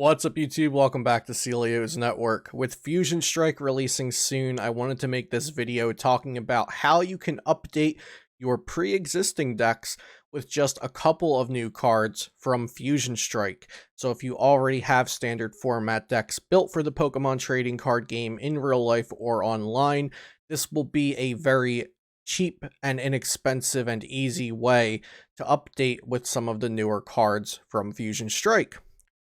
What's up, YouTube? Welcome back to Celio's Network. With Fusion Strike releasing soon, I wanted to make this video talking about how you can update your pre-existing decks with just a couple of new cards from Fusion Strike. So if you already have standard format decks built for the Pokemon trading card game in real life or online, this will be a very cheap and inexpensive and easy way to update with some of the newer cards from Fusion Strike.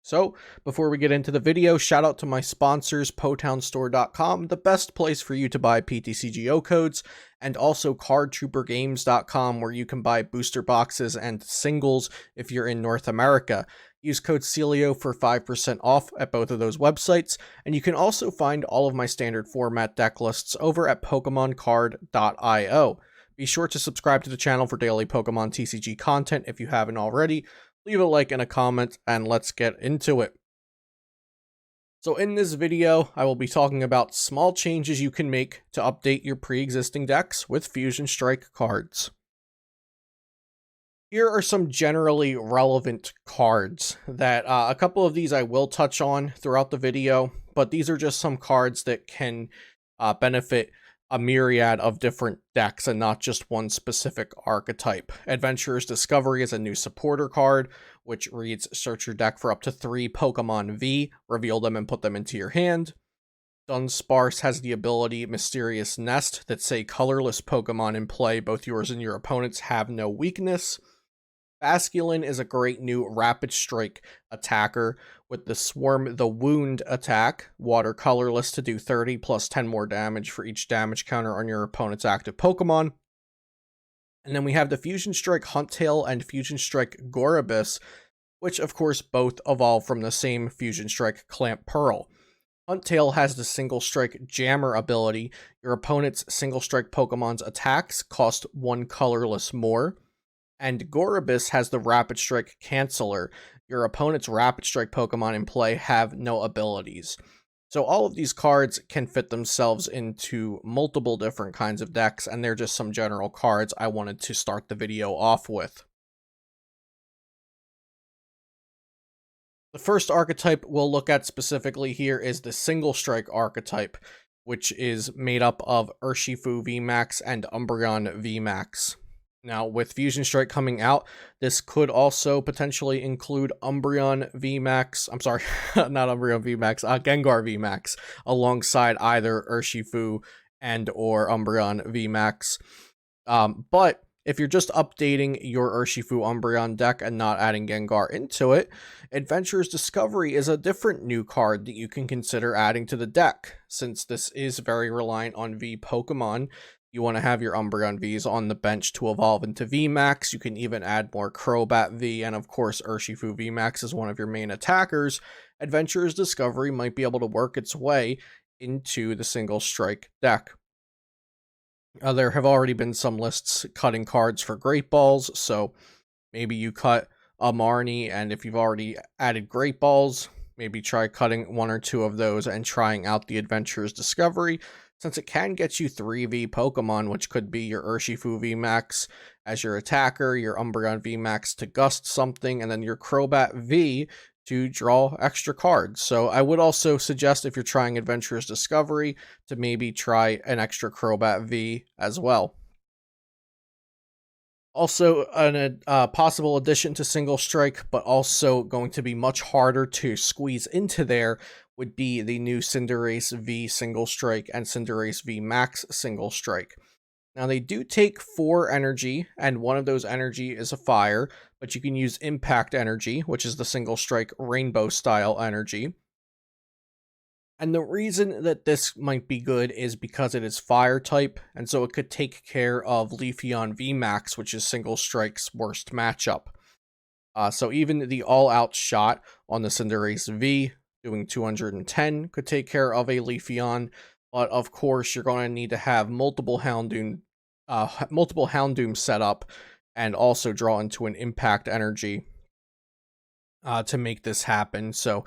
So, before we get into the video, shout out to my sponsors, PoTownStore.com, the best place for you to buy ptcgo codes, and also CardTrooperGames.com, where you can buy booster boxes and singles if you're in North America. Use code Celio for 5% off at both of those websites, and you can also find all of my standard format deck lists over at PokemonCard.io. Be sure to subscribe to the channel for daily Pokemon TCG content if you haven't already. Leave a like and a comment, and let's get into it. So in this video, I will be talking about small changes you can make to update your pre-existing decks with Fusion Strike cards. Here are some generally relevant cards that a couple of these I will touch on throughout the video, but these are just some cards that can benefit a myriad of different decks and not just one specific archetype. Adventurer's Discovery is a new supporter card, which reads, search your deck for up to 3 Pokemon V, reveal them and put them into your hand. Dunsparce has the ability Mysterious Nest that say colorless Pokemon in play, both yours and your opponents, have no weakness. Basculin is a great new Rapid Strike attacker with the Swarm the Wound attack, water colorless to do 30 plus 10 more damage for each damage counter on your opponent's active Pokemon. And then we have the Fusion Strike Huntail and Fusion Strike Gorobus, which of course both evolve from the same Fusion Strike Clamperl. Huntail has the Single Strike Jammer ability. Your opponent's Single Strike Pokemon's attacks cost 1 colorless more. And Gorobus has the Rapid Strike Canceller. Your opponent's Rapid Strike Pokemon in play have no abilities. So all of these cards can fit themselves into multiple different kinds of decks, and they're just some general cards I wanted to start the video off with. The first archetype we'll look at specifically here is the Single Strike archetype, which is made up of Urshifu VMAX and Umbreon VMAX. Now, with Fusion Strike coming out, this could also potentially include Umbreon VMAX, I'm sorry, not Umbreon VMAX, Gengar VMAX, alongside either Urshifu and or Umbreon VMAX. But if you're just updating your Urshifu Umbreon deck and not adding Gengar into it, Adventurer's Discovery is a different new card that you can consider adding to the deck. Since this is very reliant on V Pokemon, you want to have your Umbreon Vs on the bench to evolve into VMAX. You can even add more Crobat V, and of course Urshifu VMAX is one of your main attackers. Adventurer's Discovery might be able to work its way into the Single Strike deck. There have already been some lists cutting cards for Great Balls, so maybe you cut a Marnie, and if you've already added Great Balls, maybe try cutting 1 or 2 of those and trying out the Adventurer's Discovery, since it can get you 3V Pokemon, which could be your Urshifu VMAX as your attacker, your Umbreon VMAX to gust something, and then your Crobat V to draw extra cards. So I would also suggest, if you're trying Adventurer's Discovery, to maybe try an extra Crobat V as well. Also, a possible addition to Single Strike, but also going to be much harder to squeeze into there, would be the new Cinderace V Single Strike and Cinderace V Max Single Strike. Now, they do take 4 energy, and one of those energy is a fire, but you can use Impact Energy, which is the Single Strike Rainbow style energy. And the reason that this might be good is because it is fire type, and so it could take care of Leafeon VMAX, which is Single Strike's worst matchup. So even the all-out shot on the Cinderace V, doing 210, could take care of a Leafeon, but of course you're going to need to have multiple Houndoom set up, and also draw into an Impact Energy to make this happen. So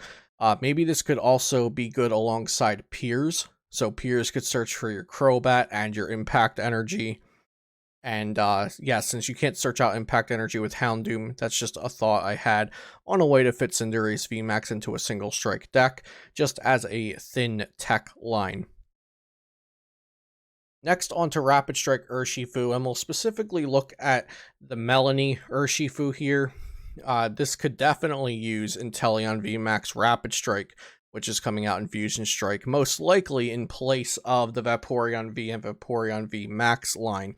maybe this could also be good alongside Piers. So Piers could search for your Crobat and your Impact Energy, And yeah, since you can't search out Impact Energy with Houndoom, that's just a thought I had on a way to fit Cinderace VMAX into a single strike deck, just as a thin tech line. Next, on to Rapid Strike Urshifu, and we'll specifically look at the Melanie Urshifu here. This could definitely use Inteleon VMAX Rapid Strike, which is coming out in Fusion Strike, most likely in place of the Vaporeon V and Vaporeon VMAX line.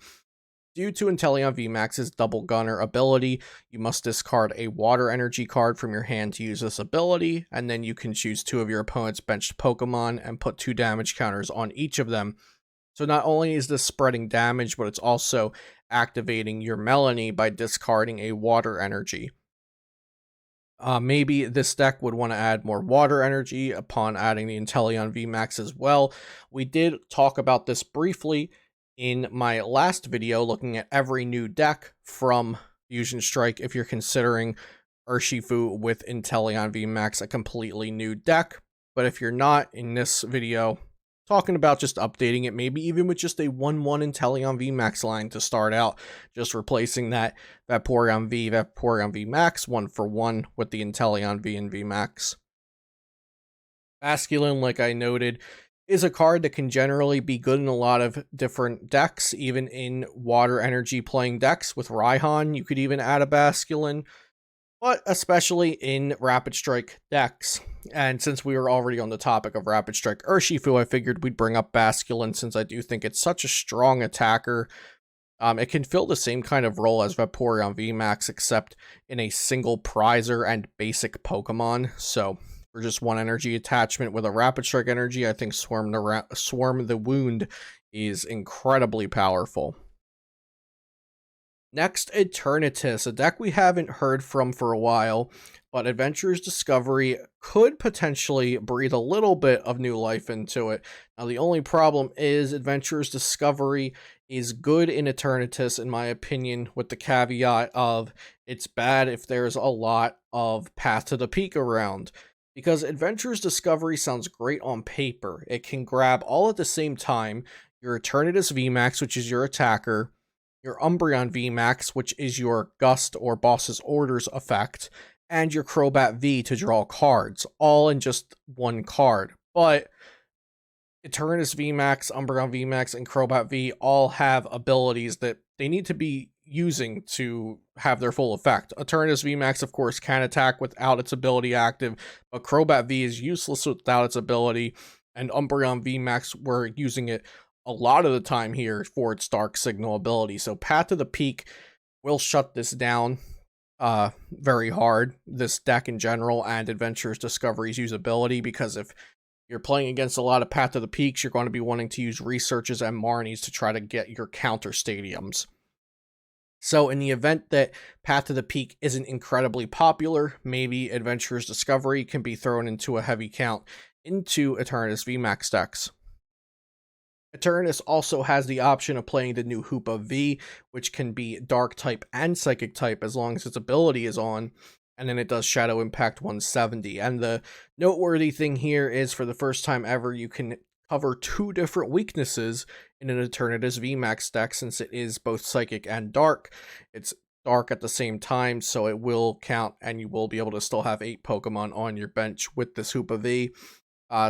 Due to Inteleon VMAX's Double Gunner ability, you must discard a Water Energy card from your hand to use this ability, and then you can choose 2 of your opponent's benched Pokemon and put 2 damage counters on each of them. So not only is this spreading damage, but it's also activating your Melanie by discarding a Water Energy. Maybe this deck would want to add more Water Energy upon adding the Inteleon VMAX as well. We did talk about this briefly in my last video, looking at every new deck from Fusion Strike if you're considering Urshifu with Inteleon VMAX a completely new deck. But if you're not, in this video, talking about just updating it, maybe even with just a 1-1 Inteleon VMAX line to start out, just replacing that Vaporeon V, Vaporeon VMAX 1-for-1 with the Inteleon V and VMAX. Basculin, like I noted, is a card that can generally be good in a lot of different decks, even in Water Energy playing decks. With Raihan, you could even add a Basculin, but especially in Rapid Strike decks. And since we were already on the topic of Rapid Strike Urshifu, I figured we'd bring up Basculin, since I do think it's such a strong attacker. It can fill the same kind of role as Vaporeon VMAX, except in a single prizer and basic Pokemon. So for just 1 energy attachment with a Rapid Strike energy, I think Swarm the Wound is incredibly powerful. Next, Eternatus, a deck we haven't heard from for a while, but Adventurer's Discovery could potentially breathe a little bit of new life into it. Now, the only problem is Adventurer's Discovery is good in Eternatus, in my opinion, with the caveat of it's bad if there's a lot of Path to the Peak around. Because Adventurer's Discovery sounds great on paper. It can grab all at the same time your Eternatus VMAX, which is your attacker, your Umbreon VMAX, which is your Gust or Boss's Orders effect, and your Crobat V to draw cards, all in just 1 card. But Eternatus VMAX, Umbreon VMAX, and Crobat V all have abilities that they need to be using to have their full effect. Eternatus VMAX, of course, can attack without its ability active, but Crobat V is useless without its ability, and Umbreon VMAX, we're using it a lot of the time here for its Dark Signal ability. So Path to the Peak will shut this down very hard, this deck in general, and Adventurer's Discovery's usability, because if you're playing against a lot of Path to the Peaks, you're going to be wanting to use Researches and Marnies to try to get your counter stadiums. So in the event that Path to the Peak isn't incredibly popular, maybe Adventurer's Discovery can be thrown into a heavy count into Eternatus VMAX decks. Eternatus also has the option of playing the new Hoopa V, which can be Dark type and Psychic type as long as its ability is on, and then it does Shadow Impact 170. And the noteworthy thing here is, for the first time ever, you can cover 2 different weaknesses in an Eternatus VMAX deck, since it is both Psychic and Dark. It's Dark at the same time, so it will count, and you will be able to still have 8 Pokemon on your bench with this Hoopa V.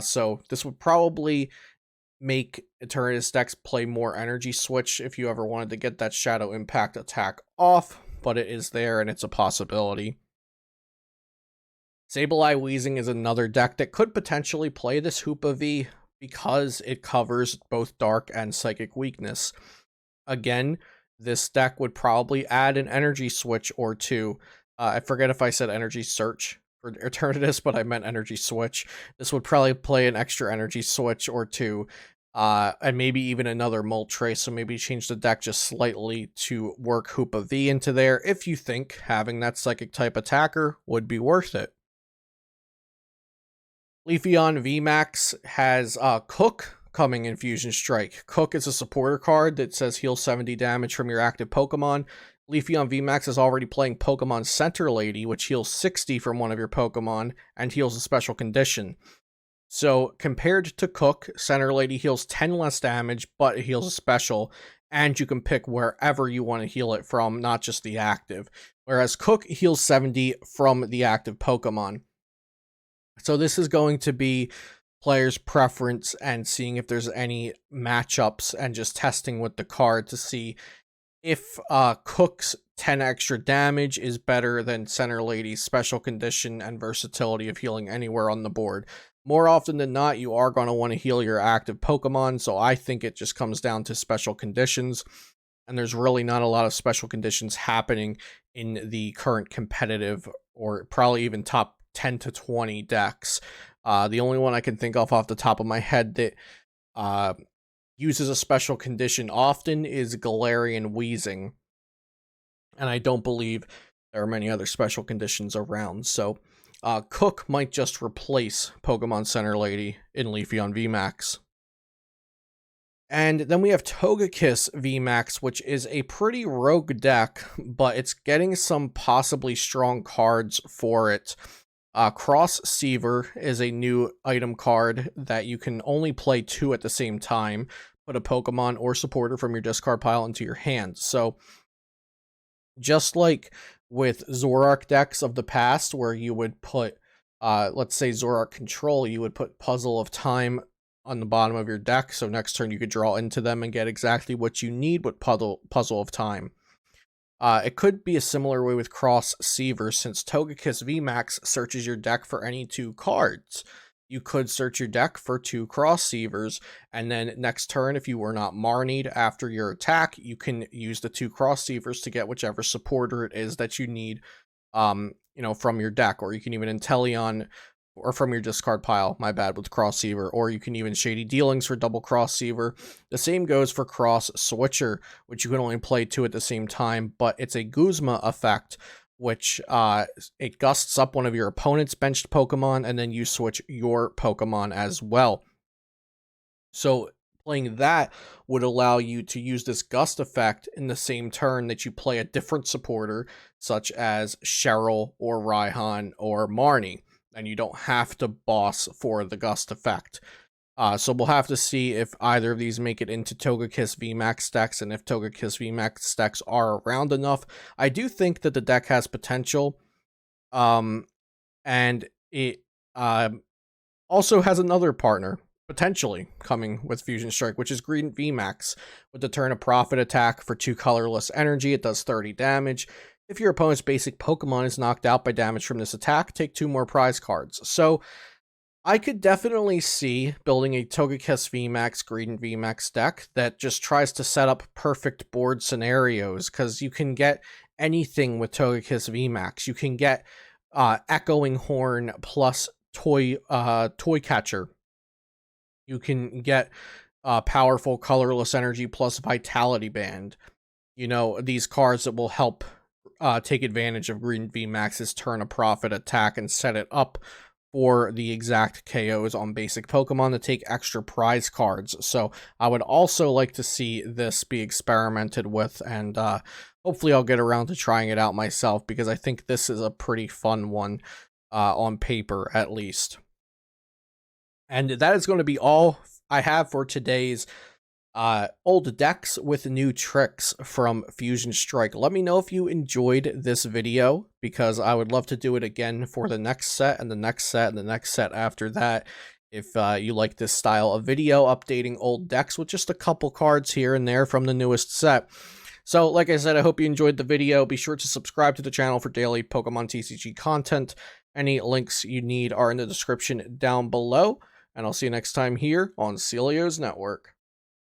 So this would probably make Eternatus decks play more Energy Switch if you ever wanted to get that Shadow Impact attack off, but it is there and it's a possibility. Sableye Weezing is another deck that could potentially play this Hoopa V because it covers both Dark and Psychic weakness. Again, this deck would probably add an Energy Switch or 2. I forget if I said Energy Search for Eternatus, but I meant Energy Switch. This would probably play an extra Energy Switch or 2, and maybe even another Moltres, so maybe change the deck just slightly to work Hoopa V into there if you think having that Psychic type attacker would be worth it. Leafeon VMAX has Cook coming in Fusion Strike. Cook is a supporter card that says heal 70 damage from your active Pokemon. Leafeon VMAX is already playing Pokemon Center Lady, which heals 60 from one of your Pokemon and heals a special condition. So compared to Cook, Center Lady heals 10 less damage, but it heals a special, and you can pick wherever you want to heal it from, not just the active. Whereas Cook heals 70 from the active Pokemon. So this is going to be players' preference and seeing if there's any matchups and just testing with the card to see if Cook's 10 extra damage is better than Center Lady's special condition and versatility of healing anywhere on the board. More often than not, you are going to want to heal your active Pokemon, so I think it just comes down to special conditions, and there's really not a lot of special conditions happening in the current competitive, or probably even top 10 to 20 decks. The only one I can think of off the top of my head that uses a special condition often is Galarian Wheezing, and I don't believe there are many other special conditions around, so Cook might just replace Pokemon Center Lady in Leafeon VMAX. And then we have Togekiss VMAX, which is a pretty rogue deck, but it's getting some possibly strong cards for it. Cross Seaver is a new item card that you can only play 2 at the same time. Put a Pokemon or supporter from your discard pile into your hand. So, just like with Zoroark decks of the past, where you would put, let's say Zoroark Control, you would put Puzzle of Time on the bottom of your deck, so next turn you could draw into them and get exactly what you need with Puzzle of Time. It could be a similar way with Cross Seaver, since Togekiss VMAX searches your deck for any 2 cards. You could search your deck for 2 Cross Seavers, and then next turn, if you were not Marnied after your attack, you can use the 2 Cross Seavers to get whichever supporter it is that you need, from your deck, or you can even Inteleon, or from your discard pile, my bad, with Cross Seaver, or you can even Shady Dealings for double Cross Seaver. The same goes for Cross Switcher, which you can only play 2 at the same time, but it's a Guzma effect, which it gusts up one of your opponent's benched Pokemon, and then you switch your Pokemon as well. So playing that would allow you to use this gust effect in the same turn that you play a different supporter, such as Cheryl or Raihan or Marnie, and you don't have to boss for the gust effect. So we'll have to see if either of these make it into Togekiss VMAX decks, and if Togekiss VMAX decks are around enough. I do think that the deck has potential, and it also has another partner, potentially, coming with Fusion Strike, which is Green VMAX. With the Turn of Profit attack for 2 colorless energy, it does 30 damage. If your opponent's basic Pokemon is knocked out by damage from this attack, take 2 more prize cards. So I could definitely see building a Togekiss VMAX Green VMAX deck that just tries to set up perfect board scenarios, because you can get anything with Togekiss VMAX. You can get Echoing Horn plus Toy Catcher. You can get powerful colorless energy plus Vitality Band. These cards that will help take advantage of Green VMAX's Turn of Profit attack and set it up for the exact KOs on basic Pokemon to take extra prize cards. So I would also like to see this be experimented with, and hopefully I'll get around to trying it out myself, because I think this is a pretty fun one on paper, at least. And that is going to be all I have for today's old decks with new tricks from Fusion Strike. Let me know if you enjoyed this video, because I would love to do it again for the next set and the next set and the next set after that. If you like this style of video, updating old decks with just a couple cards here and there from the newest set. So like I said, I hope you enjoyed the video. Be sure to subscribe to the channel for daily Pokemon TCG content. Any links you need are in the description down below, and I'll see you next time here on Celio's Network.